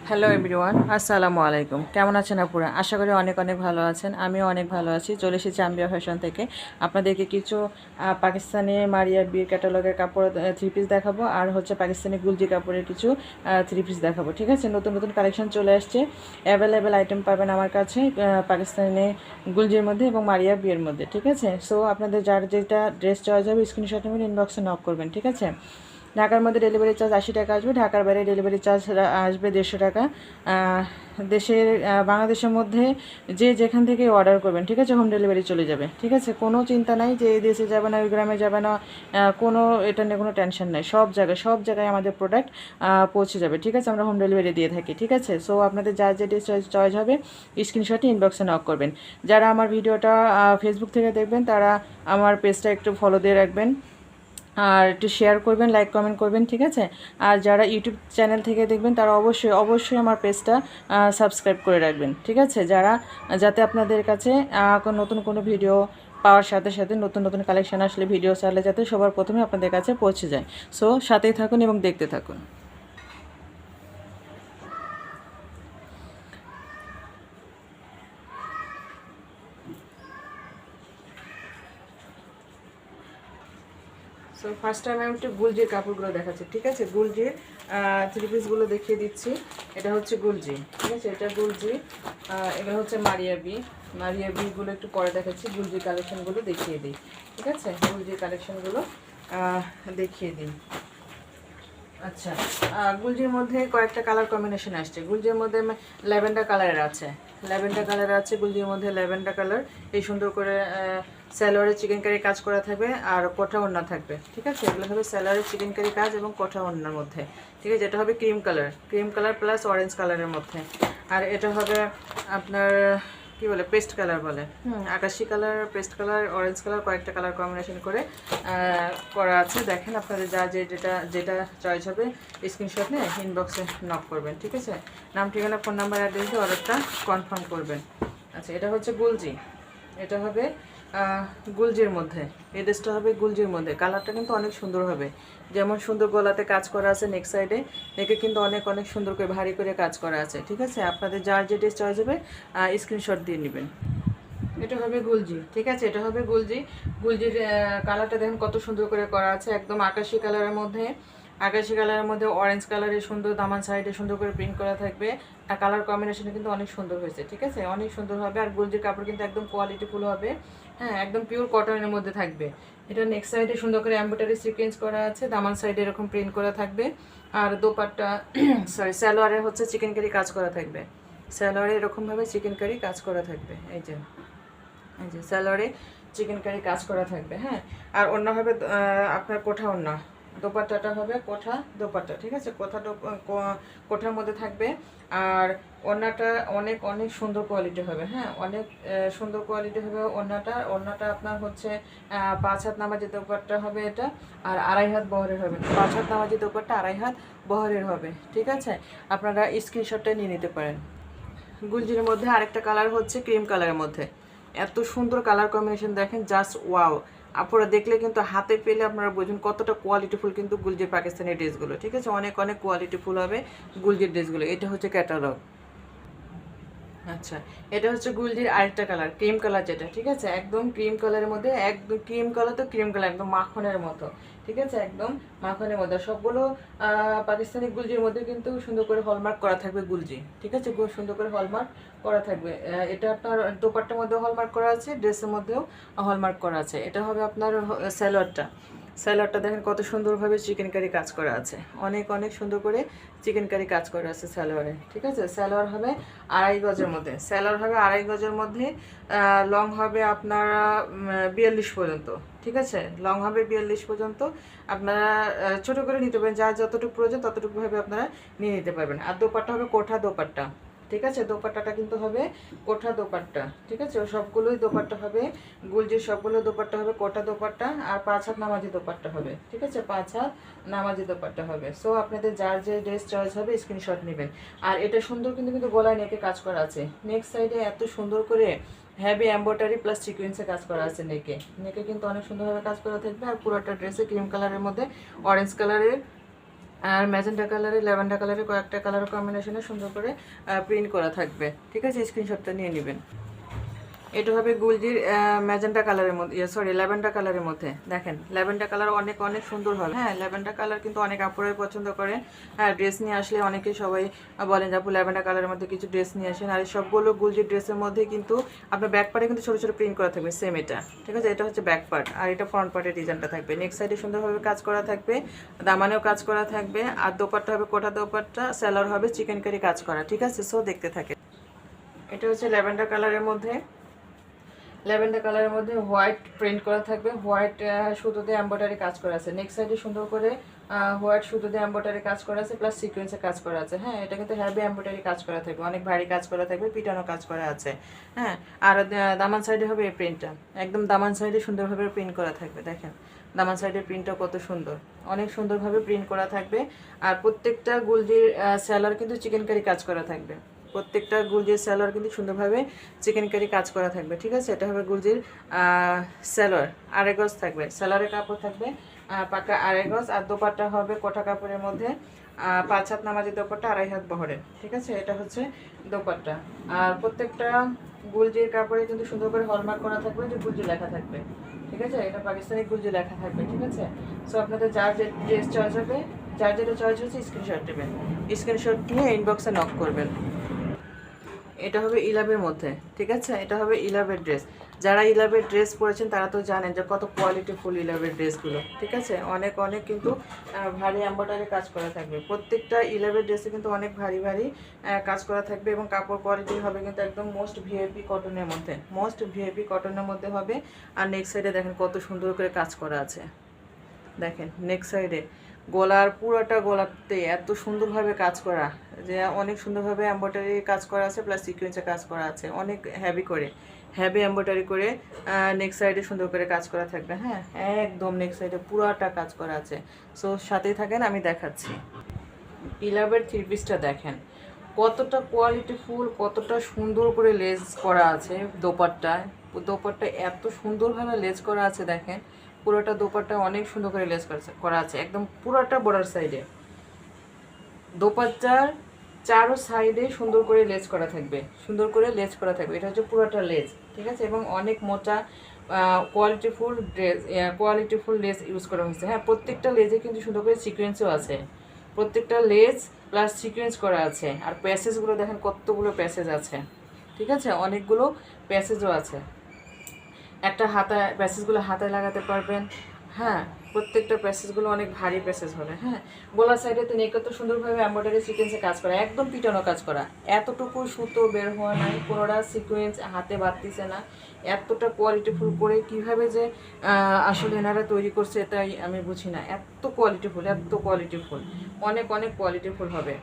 Hello everyone, আসসালামু আলাইকুম। কেমন আছেন আপুরা? আশা করি অনেক অনেক ভালো আছেন। আমিও অনেক ভালো আছি। চলে এসেছি আম্বিয়া ফ্যাশন থেকে। আপনাদেরকে কিছু পাকিস্তানি মারিয়া বিয়ের ক্যাটালগের কাপড় থ্রি পিস দেখাবো, আর হচ্ছে পাকিস্তানি গুলজি কাপড়ের কিছু থ্রি পিস দেখাবো। ঠিক আছে, নতুন নতুন কালেকশন চলে আসছে। অ্যাভেলেবেল আইটেম পাবেন আমার কাছে পাকিস্তানি গুলজির মধ্যে এবং মারিয়া বিয়ের মধ্যে। ঠিক আছে, সো আপনাদের যার যেটা ড্রেস চয়েস হবে স্ক্রিনশট নেবেন, ইনবক্সে নক করবেন। ঠিক আছে, ঢাকার মধ্যে ডেলিভারি চার্জ 80 টাকা আসবে, ঢাকার বাইরে ডেলিভারি চার্জ আসবে 150 টাকা। দেশের বাংলাদেশের মধ্যে যে যেখান থেকে অর্ডার করবেন, ঠিক আছে, হোম ডেলিভারি চলে যাবে। ঠিক আছে, কোনো চিন্তা নাই যে এই দেশে যাবে না, ওই গ্রামে যাবে না, কোনো এটা নিয়ে কোনো টেনশন নাই। সব জায়গায় আমাদের প্রোডাক্ট পৌঁছে যাবে। ঠিক আছে, আমরা হোম ডেলিভারি দিয়ে থাকি। ঠিক আছে, সো আপনাদের যা যে চয়েস হবে স্ক্রিনশটে ইনবক্সে নক করবেন। যারা আমার ভিডিওটা ফেসবুক থেকে দেখবেন তারা আমার পেজটা একটু ফলো দিয়ে রাখবেন, আর একটু শেয়ার করবেন, লাইক কমেন্ট করবেন। ঠিক আছে, আর যারা ইউটিউব চ্যানেল থেকে দেখবেন তারা অবশ্যই আমার পেজটা সাবস্ক্রাইব করে রাখবেন। ঠিক আছে, যাতে আপনাদের কাছে নতুন কোনো ভিডিও পাওয়ার সাথে সাথে নতুন নতুন কালেকশন আসলে ভিডিও ছাড়লে যাতে সবার প্রথমে আপনাদের কাছে পৌঁছে যায়। সো সাথেই থাকুন এবং দেখতে থাকুন। সো ফার্স্ট টাইম আমি একটু গুলজির কাপড়গুলো দেখাচ্ছি। ঠিক আছে, গুলজির থ্রি পিসগুলো দেখিয়ে দিচ্ছি। এটা হচ্ছে গুলজি। ঠিক আছে, এটা গুলজি। এগুলো হচ্ছে মারিয়া বিগুলো একটু পরে দেখাচ্ছি। গুলজির কালেকশনগুলো দেখিয়ে দিই। ঠিক আছে, গুলজির কালেকশনগুলো দেখিয়ে দিই। আচ্ছা, গুলজির মধ্যে কয়েকটা কালার কম্বিনেশন আসছে। গুলজির মধ্যে ল্যাভেন্ডার কালারের আছে, গুলজির মধ্যে ল্যাভেন্ডার কালার। এই সুন্দর করে স্যালোয়ারে চিকেন কারি কাজ করা থাকবে আর কোঠা ওড়না থাকবে। ঠিক আছে, এগুলো হবে স্যালোয়ারে চিকেন কারি কাজ এবং কোঠা ওড়নার মধ্যে। ঠিক আছে, এটা হবে ক্রিম কালার প্লাস অরেঞ্জ কালারের মধ্যে। আর এটা হবে আপনার কি বলে, পেস্ট কালার বলে, আকাশি colour, paste colour, orange colour, কয়েকটা কালার কম্বিনেশন করে করা আছে। দেখেন, আপনাদের যেটা চয়েস হবে স্ক্রিনশট নিয়ে ইনবক্সে নক করবেন। ঠিক আছে, নাম, ঠিকানা, ফোন নাম্বার, অ্যাড্রেস দিয়ে অর্ডারটা কনফার্ম করবেন। আচ্ছা, এটা হচ্ছে গুলজি। এটা হবে গুলজির মধ্যে। এই ড্রেসটা হবে গুলজির মধ্যে। কালারটা কিন্তু অনেক সুন্দর হবে। যেমন সুন্দর গলাতে কাজ করা আছে, নেক সাইডে নেকে কিন্তু অনেক অনেক সুন্দর করে ভারী করে কাজ করা আছে। ঠিক আছে, আপনাদের যার যে ড্রেস চয়েস হবে স্ক্রিনশট দিয়ে নেবেন। এটা হবে গুলজি। ঠিক আছে, এটা হবে গুলজি। গুলজির কালারটা দেখেন কত সুন্দর করে করা আছে, একদম আকাশি কালারের মধ্যে অরেঞ্জ কালারের সুন্দর দামান সাইডে সুন্দর করে প্রিন্ট করা থাকবে। আর কালার কম্বিনেশন কিন্তু অনেক সুন্দর হয়েছে। ঠিক আছে, অনেক সুন্দর হবে। আর গুলজির কাপড় কিন্তু একদম কোয়ালিটিফুল হবে। হ্যাঁ, একদম পিওর কটনের মধ্যে থাকবে। এটা নেক্সট সাইডে সুন্দর করে এমব্রয়ডারি সিকোয়েন্স করা আছে, দামান সাইডে এরকম প্রিন্ট করা থাকবে। আর দোপাট্টা সালোয়ারে হচ্ছে চিকেন কারি কাজ করা থাকবে। সালোয়ারে এরকমভাবে চিকেন কারি কাজ করা থাকবে। এই যে সালোয়ারে চিকেন কারি কাজ করা থাকবে। হ্যাঁ, আর অন্য হবে আপনার কোঠা ওড়না। দোপাট্টাটা হবে কোঠা দোপাট্টা। ঠিক আছে, কোঠার মধ্যে থাকবে। আর ওড়নাটা অনেক অনেক সুন্দর কোয়ালিটি হবে। হ্যাঁ, অনেক সুন্দর কোয়ালিটি হবে ওড়নাটা আপনার হচ্ছে 5 হাত নামাজি দোপাট্টা হবে এটা। আর 2.5 হাত বহরের হবে। 5 হাত নামাজি দোপাট্টা, 2.5 হাত বহরের হবে। ঠিক আছে, আপনারা স্ক্রিনশটটা নিয়ে নিতে পারেন। গুলজির মধ্যে আরেকটা কালার হচ্ছে ক্রিম কালারের মধ্যে। এত সুন্দর কালার কম্বিনেশন দেখেন, জাস্ট ওয়াও। আপনারা দেখলে কিন্তু হাতে পেলে আপনারা বুঝুন কতটা কোয়ালিটিফুল কিন্তু গুলজির পাকিস্তানি ড্রেসগুলো। ঠিক আছে, অনেক অনেক কোয়ালিটিফুল হবে গুলজির ড্রেসগুলো। এটা হচ্ছে ক্যাটালগ। আচ্ছা, এটা হচ্ছে গুলজির আরেকটা কালার, ক্রিম কালার যেটা। ঠিক আছে, একদম ক্রিম কালারের মধ্যে, একদম ক্রিম কালার তো ক্রিম কালার, একদম মাখনের মতো। ঠিক আছে, একদম মাখনের মধ্যে। সবগুলো পাকিস্তানি গুলজির মধ্যে কিন্তু সুন্দর করে হলমার্ক করা থাকবে গুলজি। ঠিক আছে, খুব সুন্দর করে হলমার্ক করা থাকবে। এটা আপনার দোপাট্টার মধ্যেও হলমার্ক করা আছে, ড্রেসের মধ্যেও হলমার্ক করা আছে। এটা হবে আপনার স্যালোয়ারটা দেখেন কত সুন্দরভাবে চিকেন কারি কাজ করা আছে। অনেক অনেক সুন্দর করে চিকেন কারি কাজ করা আছে স্যালোয়ারে। ঠিক আছে, স্যালোয়ার হবে 2.5 গজের মধ্যে। লং হবে আপনার 42 পর্যন্ত। ঠিক আছে, লং হবে 42 পর্যন্ত। আপনারা ছোটো করে নিতে পারেন, যার যতটুকু প্রয়োজন ততটুকুভাবে আপনারা নিয়ে নিতে পারবেন। আর দোপাট্টা হবে কোঠা দোপাট্টা। ঠিক আছে, দোপাট্টাটা কিন্তু হবে কোঠা দোপাট্টা। ঠিক আছে, সবগুলোই দোপাট্টা হবে। গুলজির সবগুলো দোপাট্টা হবে কোঠা দোপাট্টা। আর 5 হাত নামাজি দোপাট্টা হবে। ঠিক আছে, 5 হাত নামাজি দোপাট্টা হবে। সো আপনাদের যার যে ড্রেস চয়েস হবে স্ক্রিনশট নেবেন। আর এটা সুন্দর কিন্তু গলায় নেকে কাজ করা আছে। নেক্সট সাইডে এত সুন্দর করে হ্যাভি এমব্রয়ডারি প্লাস সিকোয়েন্সে কাজ করা আছে। নেকে কিন্তু অনেক সুন্দরভাবে কাজ করা থাকবে। আর পুরোটা ড্রেসে ক্রিম কালারের মধ্যে অরেঞ্জ কালারের আর ম্যাজেন্টা কালারে ল্যাভেন্ডার কালারে কয়েকটা কালার কম্বিনেশনে সুন্দর করে প্রিন্ট করা থাকবে। ঠিক আছে, স্ক্রিনশটটা নিয়ে নেবেন। এটা হবে গুলজির ম্যাজেন্টা কালারের মধ্যে, সরি ল্যাভেন্ডার কালারের মধ্যে। দেখেন ল্যাভেন্ডার কালার অনেক অনেক সুন্দর হবে। হ্যাঁ, ল্যাভেন্ডার কালার কিন্তু অনেক আপুরাই পছন্দ করে। হ্যাঁ, ড্রেস নিয়ে আসলে অনেকেই সবাই বলেন যে আপু ল্যাভেন্ডার কালারের মধ্যে কিছু ড্রেস নিয়ে আসেন। আর সবগুলো গুলজির ড্রেসের মধ্যে কিন্তু আপনার ব্যাক পার্টে কিন্তু ছোটো ছোটো প্রিন্ট করা থাকবে, সেম এটা। ঠিক আছে, এটা হচ্ছে ব্যাক পার্ট, আর এটা ফ্রন্ট পার্টের ডিজাইনটা থাকবে। নেক্সট সাইডে সুন্দরভাবে কাজ করা থাকবে, দামানেও কাজ করা থাকবে, আর দোপাট্টা হবে কোটা দোপাট্টা, সেলার হবে চিকেন কারি কাজ করা। ঠিক আছে, সো দেখতে থাকে। এটা হচ্ছে ল্যাভেন্ডার কালারের মধ্যে, ল্যাভেন্ডার কালারের মধ্যে হোয়াইট প্রিন্ট করা থাকবে, হোয়াইট সুতো দিয়ে এমব্রয়ডারি কাজ করা আছে। নেক্সট সাইডে সুন্দর করে হোয়াইট সুতো দিয়ে এমব্রয়ডারি কাজ করা আছে, প্লাস সিকোয়েন্সে কাজ করা আছে। হ্যাঁ, এটা কিন্তু হ্যাভি এমব্রয়ডারি কাজ করা থাকবে, অনেক ভারী কাজ করা থাকবে, পিটানো কাজ করা আছে। হ্যাঁ, আর দামান সাইডে হবে এই প্রিন্টটা, একদম দামান সাইডে সুন্দরভাবে প্রিন্ট করা থাকবে। দেখেন দামান সাইডের প্রিন্টটা কত সুন্দর, অনেক সুন্দরভাবে প্রিন্ট করা থাকবে। আর প্রত্যেকটা গুলজির সেলার কিন্তু চিকেন কারি কাজ করা থাকবে, প্রত্যেকটা গুলজির সেলোয়ার কিন্তু সুন্দরভাবে চিকেন কারি কাজ করা থাকবে। ঠিক আছে, এটা হবে গুলজির সেলোয়ার, আড়াই গজ থাকবে, সেলোয়ারের কাপড় থাকবে পাকা আড়াই গজ। আর দোপাট্টা হবে কোটা কাপড়ের মধ্যে 5 হাত নামাজি দোপাট্টা, 2.5 হাত বহরের। ঠিক আছে, এটা হচ্ছে দোপাট্টা। আর প্রত্যেকটা গুলজির কাপড়ে কিন্তু সুন্দর করে হলমার্ক করা থাকবে, যে গুলজি লেখা থাকবে। ঠিক আছে, এটা পাকিস্তানি গুলজি লেখা থাকবে। ঠিক আছে, সো আপনাদের যার যে ড্রেস চয়েস হবে, যার যেটা চয়েস হচ্ছে স্ক্রিনশট দেবেন, স্ক্রিনশট নিয়ে ইনবক্সে নক করবেন। এটা হবে ইলাভের মধ্যে। ঠিক আছে, এটা হবে ইলাভের ড্রেস। যারা ইলাভের ড্রেস পরেছেন তারা তো জানেন যে কত কোয়ালিটিফুল ইলাভের ড্রেসগুলো। ঠিক আছে, অনেক অনেক কিন্তু ভারী এমব্রয়ডারি কাজ করা থাকবে, প্রত্যেকটা ইলাভের ড্রেসে কিন্তু অনেক ভারী ভারী কাজ করা থাকবে, এবং কাপড় কোয়ালিটি হবে কিন্তু একদম মোস্ট ভিআইপি কটনের মধ্যে, মোস্ট ভিআইপি কটনের মধ্যে হবে। আর নেক্সট সাইডে দেখেন কত সুন্দর করে কাজ করা আছে। দেখেন নেক্সট সাইডে গলার পুরোটা গলাতে এত সুন্দরভাবে কাজ করা, যে অনেক সুন্দরভাবে এমব্রয়ডারি কাজ করা আছে, প্লাস সিকোয়েন্সে কাজ করা আছে, অনেক হ্যাভি করে, হ্যাভি এমব্রয়ডারি করে নেক্সট সাইডে সুন্দর করে কাজ করা থাকবে। হ্যাঁ, একদম নেক্সট সাইডে পুরোটা কাজ করা আছে। সো সাথেই থাকেন, আমি দেখাচ্ছি। ইলাভের থ্রি পিসটা দেখেন কতটা কোয়ালিটিফুল, কতটা সুন্দর করে লেস করা আছে দোপাট্টায়। দোপাট্টা এত সুন্দরভাবে লেস করা আছে, দেখেন পুরোটা দোপাট্টা অনেক সুন্দর করে লেস করা আছে, একদম পুরোটা বর্ডার সাইডে। দোপাট্টার চারো সাইডে সুন্দর করে লেস করা থাকবে, সুন্দর করে লেস করা থাকবে। এটা হচ্ছে পুরোটা লেস। ঠিক আছে, এবং অনেক মোটা কোয়ালিটিফুল লেস ইউজ করা হয়েছে। হ্যাঁ, প্রত্যেকটা লেজে কিন্তু সুন্দর করে সিকোয়েন্সও আছে, প্রত্যেকটা লেস প্লাস সিকোয়েন্স করা আছে। আর প্যাসেজগুলো দেখেন কতগুলো প্যাসেজ আছে। ঠিক আছে, অনেকগুলো প্যাসেজও আছে। একটা হাতায় প্যাসেজগুলো হাতায় লাগাতে পারবেন। হ্যাঁ, প্রত্যেকটা প্যাসেজগুলো অনেক ভারী প্যাসেজ হবে। হ্যাঁ, গলার সাইডে তো নেক তো সুন্দরভাবে এমব্রয়ডারি সিকোয়েন্সে কাজ করা, একদম পিটানো কাজ করা, এতটুকু সুতো বের হওয়া নাই, কোনোটা সিকোয়েন্স হাতে বাড়তিছে না। এতটা কোয়ালিটিফুল করে কিভাবে যে আসলে এনারা তৈরি করছে এটাই আমি বুঝি না, এত কোয়ালিটিফুল, এত কোয়ালিটিফুল, অনেক অনেক কোয়ালিটিফুল হবে।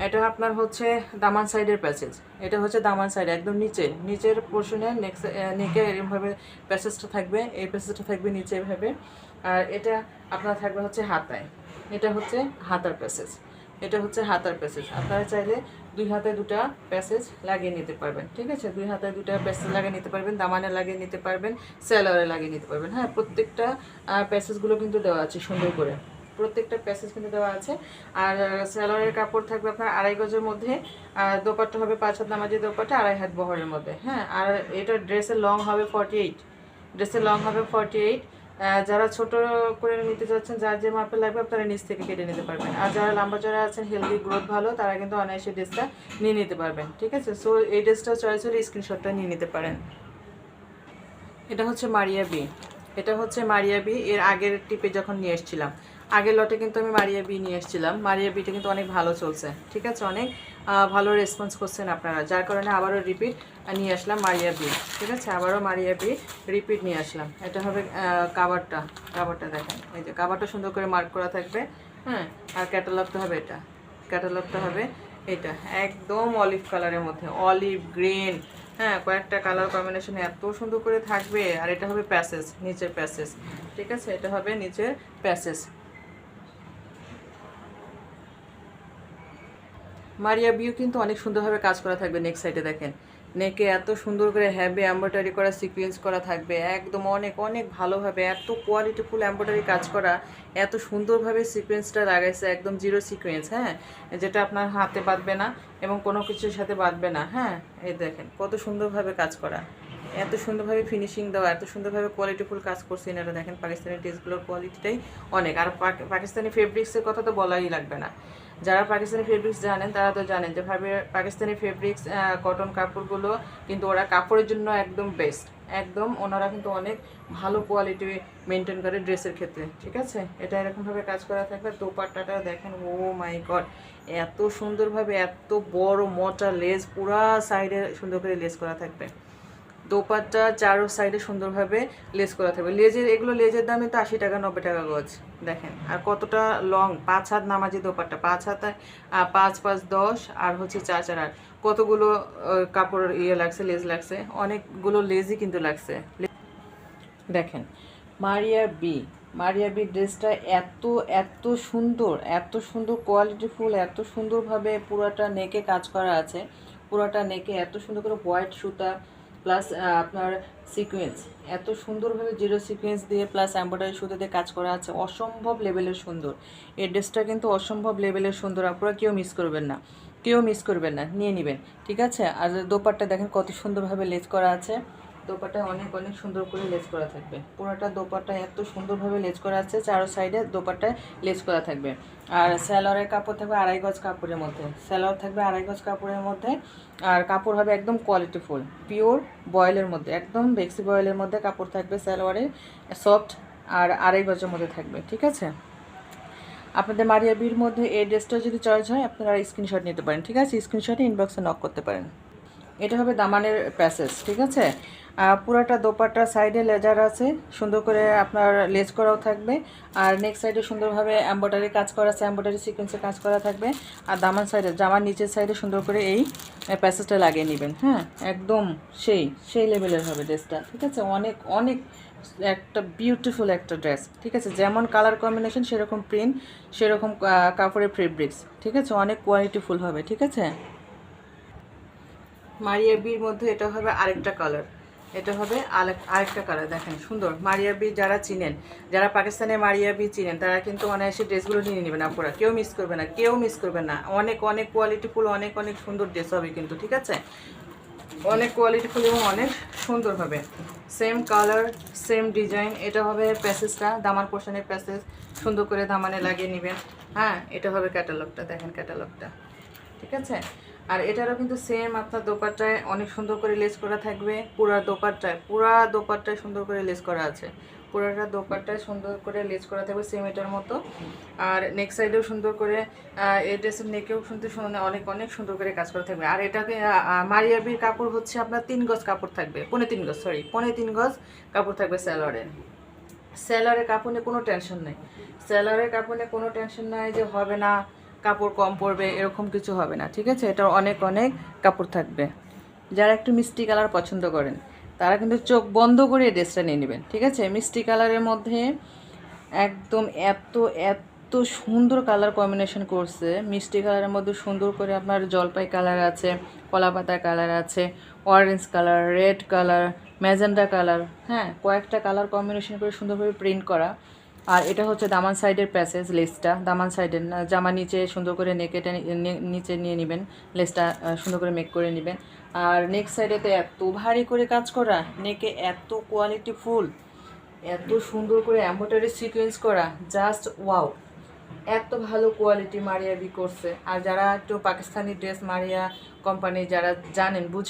এটা আপনার হচ্ছে দামান সাইডের প্যাসেজ, এটা হচ্ছে দামান সাইড একদম নিচের পোর্শনে নেকে এরকমভাবে প্যাসেজটা থাকবে, এই প্যাসেজটা থাকবে নিচে এভাবে। আর এটা আপনার থাকবে হচ্ছে হাতায়, এটা হচ্ছে হাতার প্যাসেজ, এটা হচ্ছে হাতার প্যাসেজ। আপনারা চাইলে 2 হাতে 2টা প্যাসেজ লাগিয়ে নিতে পারবেন। ঠিক আছে, 2 হাতে 2টা প্যাসেজ লাগিয়ে নিতে পারবেন, দামানে লাগিয়ে নিতে পারবেন, সেলারে লাগিয়ে নিতে পারবেন। হ্যাঁ, প্রত্যেকটা প্যাসেজগুলো কিন্তু দেওয়া আছে সুন্দর করে, প্রত্যেকটা প্যাসেজ কিন্তু দেওয়া আছে। আর সেলারের কাপড় থাকবে আপনার 2.5 গজের মধ্যে, আর দোপাট্টা হবে 5 হাত নামাজি দোপাট্টা, 2.5 হাত বহরের মধ্যে। হ্যাঁ, আর এটা ড্রেসের লং হবে 48, ড্রেসের লং হবে 48। যারা ছোট করে নিতে চাচ্ছেন, যার যে মাপে লাগবে আপনারা নিচ থেকে কেটে নিতে পারবেন। আর যারা লম্বা চড়া আছেন, হেলদি গ্রোথ ভালো, তারা কিন্তু অনায়াসে ড্রেসটা নিয়ে নিতে পারবেন। ঠিক আছে, সো এই ড্রেসটা চয়েস হলে স্ক্রিনশটটা নিয়ে নিতে পারেন। এটা হচ্ছে মারিয়া বি, এটা হচ্ছে মারিয়া বি। এর আগের টিপে যখন নিয়ে এসেছিলাম, আগের লটে কিন্তু আমি মারিয়া বি নিয়ে এসেছিলাম, মারিয়া বিটা কিন্তু অনেক ভালো চলছে। ঠিক আছে, অনেক ভালো রেসপন্স করছেন আপনারা, যার কারণে আবারও রিপিট নিয়ে আসলাম মারিয়া বি। ঠিক আছে, আবারও মারিয়া বি রিপিট নিয়ে আসলাম। এটা হবে কাভারটা, কাভারটা দেখেন, এই যে কাভারটা সুন্দর করে মার্ক করা থাকবে। হ্যাঁ, আর ক্যাটালগটা হবে এটা, ক্যাটালগটা হবে এটা একদম অলিভ কালারের মধ্যে, অলিভ গ্রিন। হ্যাঁ, কয়েকটা কালার কম্বিনেশন এত সুন্দর করে থাকবে। আর এটা হবে প্যাসেজ, নিচের প্যাসেজ। ঠিক আছে, এটা হবে নিচের প্যাসেজ। মারিয়া বিউ কিন্তু অনেক সুন্দরভাবে কাজ করা থাকবে। নেক্সট সাইডে দেখেন নেকে এত সুন্দর করে হ্যাভি এমব্রয়ডারি করা সিকোয়েন্স করা থাকবে, একদম অনেক অনেক ভালোভাবে এত কোয়ালিটিফুল এমব্রয়ডারি কাজ করা, এত সুন্দরভাবে সিকোয়েন্সটা লাগাইছে, একদম জিরো সিকোয়েন্স, হ্যাঁ, যেটা আপনার হাতে বাঁধবে না এবং কোনো কিছুর সাথে বাঁধবে না, হ্যাঁ। এই দেখেন কত সুন্দরভাবে কাজ করা, এত সুন্দরভাবে ফিনিশিং দেওয়া, এত সুন্দরভাবে কোয়ালিটিফুল কাজ করছে এনারা। দেখেন পাকিস্তানি ড্রেসগুলোর কোয়ালিটিটাই অনেক। আর পাকিস্তানি ফেব্রিক্সের কথা তো বলাই লাগবে না, যারা পাকিস্তানি ফেব্রিক্স জানেন তারা তো জানেন যে পাকিস্তানি ফেব্রিক্স কটন কাপড়গুলো কিন্তু ওরা কাপড়ের জন্য একদম বেস্ট, একদম ওনারা কিন্তু অনেক ভালো কোয়ালিটি মেনটেন করে ড্রেসের ক্ষেত্রে, ঠিক আছে। এটা এরকমভাবে কাজ করা থাকবে। দোপাট্টাটা দেখেন, ও মাই গড, এত সুন্দরভাবে এত বড় মোটা লেস, পুরা সাইডে সুন্দর করে লেস করা থাকবে। দোপাট্টা চারো সাইডে সুন্দরভাবে লেস করা থাকবে। এগুলো লেজের দামই তো 80 টাকা 90 টাকা গজ। দেখেন আর কতটা লং, 5 হাত নামাজি দোপাট্টা, 5 হাতে 5 5 10 আর হচ্ছে 4 4 8, কতগুলো কাপড় লাগছে, লেজ লাগছে, অনেকগুলো লেজই কিন্তু লাগছে। দেখেন মারিয়া বি ড্রেসটা এত এত সুন্দর, এত সুন্দর কোয়ালিটিফুল, এত সুন্দরভাবে পুরাটা নেকে কাজ করা আছে, পুরাটা নেকে এত সুন্দর করে হোয়াইট সুতা প্লাস আপনার সিকোয়েন্স, এত সুন্দরভাবে জিরো সিকোয়েন্স দিয়ে প্লাস এমব্রয়ডারি সুতো দিয়ে কাজ করা আছে, অসম্ভব লেভেলের সুন্দর। এই ড্রেসটা কিন্তু অসম্ভব লেভেলের সুন্দর, আপনারা কেউ মিস করবেন না, কেউ মিস করবেন না, নিয়ে নেবেন, ঠিক আছে। আর দোপাট্টা দেখেন কত সুন্দরভাবে লেস করা আছে, দোপাট্টায় অনেক অনেক সুন্দর করে লেস করা থাকবে। পুরোটা দোপাট্টায় এত সুন্দরভাবে লেস করা আছে, চারো সাইডে দোপাট্টায় লেস করা থাকবে। আর স্যালোয়ারের কাপড় থাকবে 2.5 গজ কাপড়ের মধ্যে, স্যালোয়ার থাকবে 2.5 গজ কাপড়ের মধ্যে। আর কাপড় হবে একদম কোয়ালিটিফুল পিওর বয়েলের মধ্যে, একদম বেক্সি বয়েলের মধ্যে কাপড় থাকবে স্যালোয়ারের, সফট, আর 2.5 গজের মধ্যে থাকবে, ঠিক আছে। আপনাদের মারিয়া বির মধ্যে এই ড্রেসটা যদি চয়েস হয় আপনারা স্ক্রিনশট নিতে পারেন, ঠিক আছে। স্ক্রিনশটে ইনবক্সে নক করতে পারেন। এটা হবে দামানের প্যাসেজ, ঠিক আছে। পুরাটা দোপাট্টা সাইডে লেজার আছে, সুন্দর করে আপনার লেজ করাও থাকবে। আর নেক সাইডে সুন্দরভাবে এমব্রয়ডারি কাজ করা আছে, এমব্রয়ডারি সিকোয়েন্সে কাজ করা থাকবে। আর দামান সাইডে, জামার নিচের সাইডে সুন্দর করে এই প্যাসেজটা লাগিয়ে নেবেন, হ্যাঁ, একদম সেই লেভেলের হবে ড্রেসটা, ঠিক আছে। অনেক অনেক একটা বিউটিফুল একটা ড্রেস, ঠিক আছে। যেমন কালার কম্বিনেশন সেরকম প্রিন্ট, সেরকম কাপড়ের ফেব্রিক্স, ঠিক আছে, অনেক কোয়ালিটিফুল হবে, ঠিক আছে। মারিয়া বির মধ্যে এটা হবে আরেকটা কালার, এটা হবে আরেকটা কালার। দেখেন সুন্দর মারিয়া বি, যারা চিনেন, যারা পাকিস্তানের মারিয়া বি চিনেন তারা কিন্তু অনায়াসে ড্রেসগুলো নিয়ে নেবেন, আপনারা কেউ মিস করবে না, কেউ মিস করবে না। অনেক অনেক কোয়ালিটিফুল, অনেক অনেক সুন্দর ড্রেস হবে কিন্তু, ঠিক আছে, অনেক কোয়ালিটিফুল এবং অনেক সুন্দর হবে। Same colour same design. এটা হবে প্যাসেজটা, দামান পোর্শনের প্যাসেজ, সুন্দর করে দামানে লাগিয়ে নেবেন, হ্যাঁ। এটা হবে ক্যাটালগটা, দেখেন ক্যাটালগটা, ঠিক আছে। আর এটারও কিন্তু সেম আপনার দোপাট্টায় অনেক সুন্দর করে লেস করা থাকবে, পুরা দোপাট্টায় সুন্দর করে লেস করা আছে, পুরাটা দোপাট্টায় সুন্দর করে লেস করা থাকবে সেম এটার মতো। আর নেক সাইডেও সুন্দর করে, এই ড্রেসের নেকেও কিন্তু অনেক অনেক সুন্দর করে কাজ করা থাকবে। আর এটাকে মারিয়াবির কাপড় হচ্ছে আপনার 3 গজ কাপড় থাকবে, 3.5 গজ কাপড় থাকবে স্যালোয়ারের কাপড় নিয়ে কোনো টেনশন নেই, স্যালোয়ারের কাপড় নিয়ে কোনো টেনশন নাই যে হবে না, কাপড় কম পড়বে, এরকম কিছু হবে না, ঠিক আছে। এটা অনেক অনেক কাপড় থাকবে। যারা একটু মিষ্টি কালার পছন্দ করেন তারা কিন্তু চোখ বন্ধ করে এই ড্রেসটা নিয়ে নেবেন, ঠিক আছে। মিষ্টি কালারের মধ্যে একদম এত এত সুন্দর কালার কম্বিনেশন করছে, মিষ্টি কালারের মধ্যে সুন্দর করে আপনার জলপাই কালার আছে, কলাপাতা কালার আছে, orange colour, red colour, magenta colour, হ্যাঁ, কয়েকটা কালার কম্বিনেশন করে সুন্দরভাবে প্রিন্ট করা। আর এটা হচ্ছে দামান সাইডের প্যাসেজ, লেসটা দামান সাইডের না, জামা নিচে সুন্দর করে নেকেটা নিচে নিয়ে নেবেন, লেসটা সুন্দর করে মেক করে নেবেন। আর নেক সাইডে তো এত ভারী করে কাজ করা, নেকে এত কোয়ালিটিফুল, এত সুন্দর করে এমব্রয়ডারি সিকোয়েন্স করা, জাস্ট ওয়াও, এত ভালো কোয়ালিটি মারিয়া বি করছে। আর যারা একটু পাকিস্তানি ড্রেস, মারিয়া কোম্পানি যারা জানেন বুঝেন,